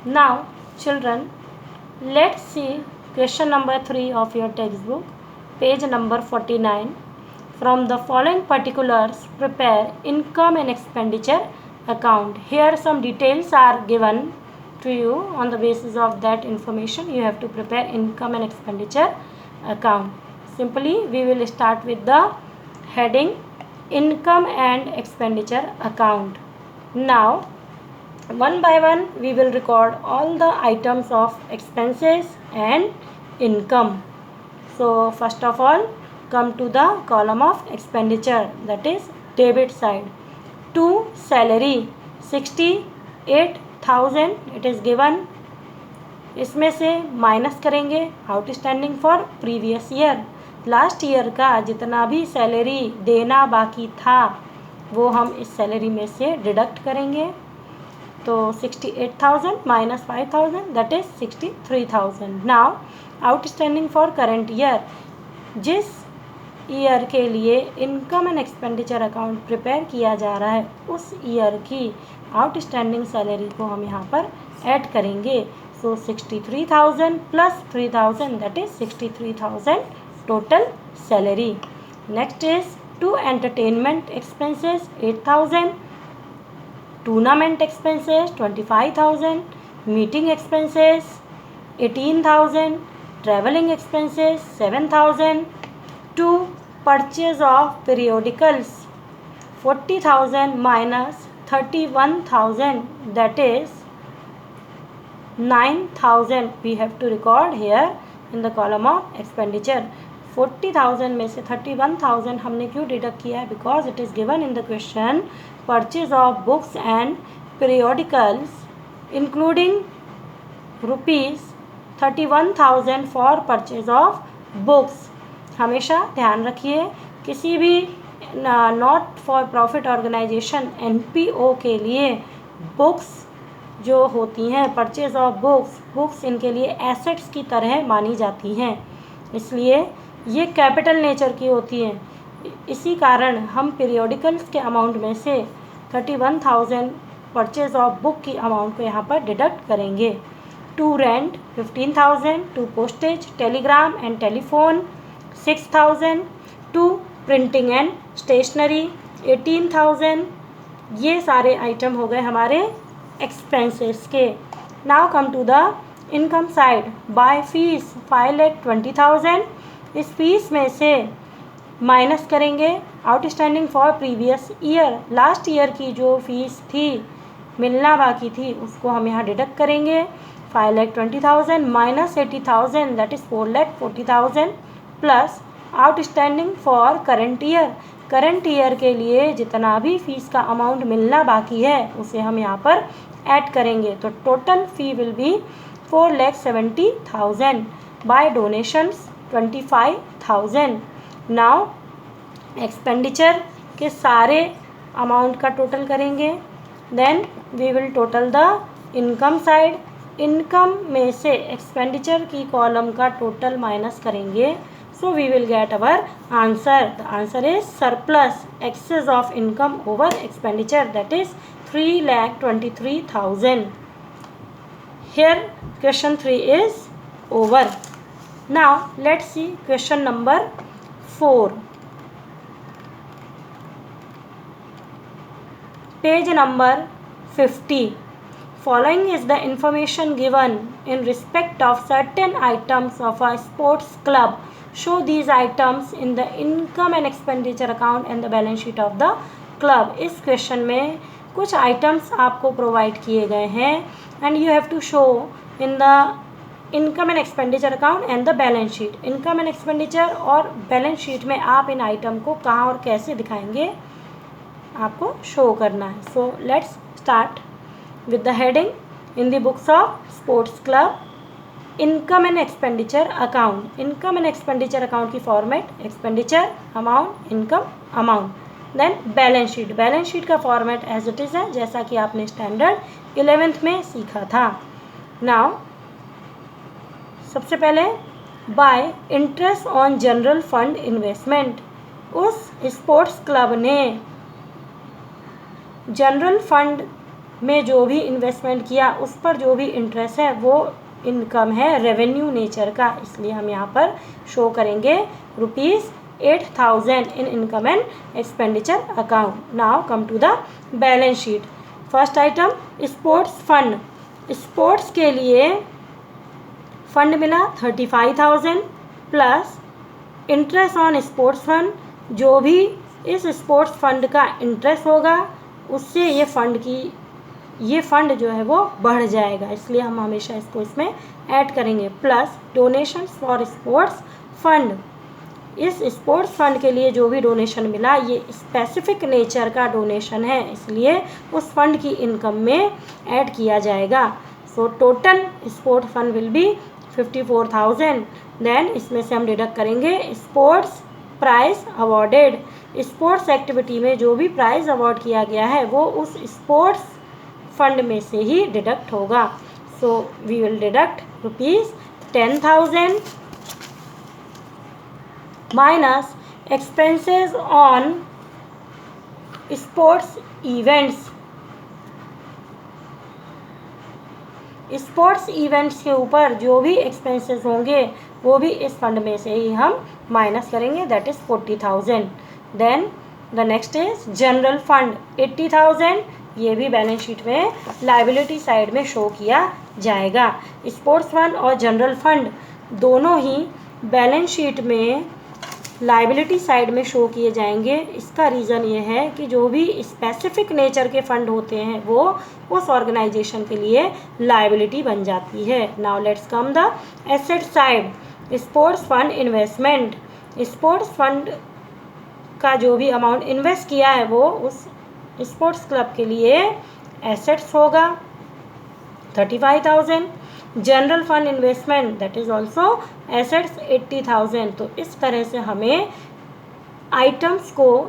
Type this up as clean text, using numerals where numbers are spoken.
Now, children, let's see question number 3 of your textbook, page number 49. From the following particulars, prepare income and expenditure account. Here some details are given to you. On the basis of that information, you have to prepare income and expenditure account. Simply, we will start with the heading income and expenditure account. Now, one by one we will record all the items of expenses and income. So first of all, come to the column of expenditure, that is debit side. To salary 68,000 it is given. इसमें से माइनस करेंगे outstanding for previous year, last year का जितना भी salary देना बाकी था वो हम इस सैलरी में से डिडक्ट करेंगे. तो 68,000 minus 5,000 that is 63,000. Now outstanding for current year, जिस ईयर के लिए income and expenditure account prepare किया जा रहा है उस ईयर की आउटस्टैंडिंग सैलरी को हम यहाँ पर ऐड करेंगे. So 63,000 plus 3,000 that is 63,000 total salary. Next is to entertainment expenses 8,000, tournament expenses 25,000, meeting expenses 18,000, travelling expenses 7,000, to purchase of periodicals 40,000 minus 31,000 that is 9,000 we have to record here in the column of expenditure. 40,000 में से 31,000 हमने क्यों deduct किया है? Because it is given in the question purchase of books and periodicals including ₹31,000 for purchase of books. हमेशा ध्यान रखिए किसी भी not for profit organisation NPO के लिए बुक्स जो होती हैं, परचेज ऑफ बुक्स इनके लिए एसेट्स की तरह मानी जाती हैं, इसलिए ये कैपिटल नेचर की होती हैं. इसी कारण हम पीरियोडिकल्स के अमाउंट में से 31,000 परचेज ऑफ बुक की अमाउंट को यहाँ पर डिडक्ट करेंगे. To rent 15,000, to postage telegram and telephone 6,000, to printing and stationery 18,000. ये सारे आइटम हो गए हमारे एक्सपेंसेस के. Now come to the income side. By fees 5,20,000. इस फीस में से माइनस करेंगे outstanding for previous year, last year की जो फीस थी मिलना बाकी थी उसको हम यहाँ डिडक्ट करेंगे. 5,20,000 minus 80,000 that is 4,40,000 plus outstanding for current year. Current year के लिए जितना भी फीस का अमाउंट मिलना बाकी है उसे हम यहाँ पर ऐड करेंगे. तो total fee will be 4,70,000. By donations 25,000. Now expenditure के सारे अमाउंट का टोटल करेंगे. Then we will total the income side. Income में से एक्सपेंडिचर की कॉलम का टोटल माइनस करेंगे. So we will get our answer. The answer is surplus, excess of income over expenditure, that is 3,23,000. Here question 3 is over. Now let's see question number 4. Page number 50. Following is the information given in respect of certain items of a sports club. Show these items in the income and expenditure account and the balance sheet of the club. इस question में कुछ items आपको provide किए गए हैं and you have to show in the income and expenditure account and the balance sheet. Income and expenditure और balance sheet में आप इन आइटम को कहाँ और कैसे दिखाएंगे आपको शो करना है. So let's start with the heading in the books of sports club income and expenditure account. Income and expenditure account की format expenditure amount, income amount. Then balance sheet. Balance sheet का format as it is है जैसा कि आपने standard 11th में सीखा था. Now सबसे पहले bye interest on general fund investment. उस स्पोर्ट्स क्लब ने जनरल फंड में जो भी इन्वेस्टमेंट किया उस पर जो भी इंटरेस्ट है वो इनकम है रेवेन्यू नेचर का, इसलिए हम यहाँ पर शो करेंगे ₹8,000 in income and expenditure account. Now come to the balance sheet. First item sports fund. Sports के लिए फंड मिला 35,000 plus interest on sports fund, जो भी इस स्पोर्ट्स फंड का इंटरेस्ट होगा उससे ये फंड जो है वो बढ़ जाएगा, इसलिए हम हमेशा इसको इसमें ऐड करेंगे। Plus donations for sports fund. इस स्पोर्ट्स फंड के लिए जो भी डोनेशन मिला ये स्पेसिफिक नेचर का डोनेशन है, इसलिए उस फंड की इनकम में ऐड किया जाएगा। So total sports fund will be 54,000। Then इसमें से हम डिडक्ट करेंगे sports prize awarded. Sports activity में जो भी प्राइज अवॉर्ड किया गया है वो उस स्पोर्ट्स फंड में से ही डिडक्ट होगा। So we will deduct ₹10,000 minus expenses on sports events. Sports events के ऊपर जो भी एक्सपेंसेस होंगे वो भी इस फंड में से ही हम माइनस करेंगे, that is 40,000। Then the next is general fund 80,000, ये भी बैलेंस शीट में लाइबिलिटी साइड में शो किया जाएगा। स्पोर्ट्स फंड और जनरल फंड दोनों ही बैलेंस शीट में लाइबिलिटी साइड में शो किए जाएंगे। इसका रीज़न ये है कि जो भी स्पेसिफिक नेचर के फंड होते हैं वो उस ऑर्गेनाइजेशन के लिए लाइबिलिटी बन जाती है। Now let's come the asset side. Sports fund investment. Sports fund का जो भी अमाउंट इन्वेस्ट किया है वो उस स्पोर्ट्स क्लब के लिए एसेट्स होगा 35,000। General fund investment that is also assets 80,000। तो इस तरह से हमें आइटम्स को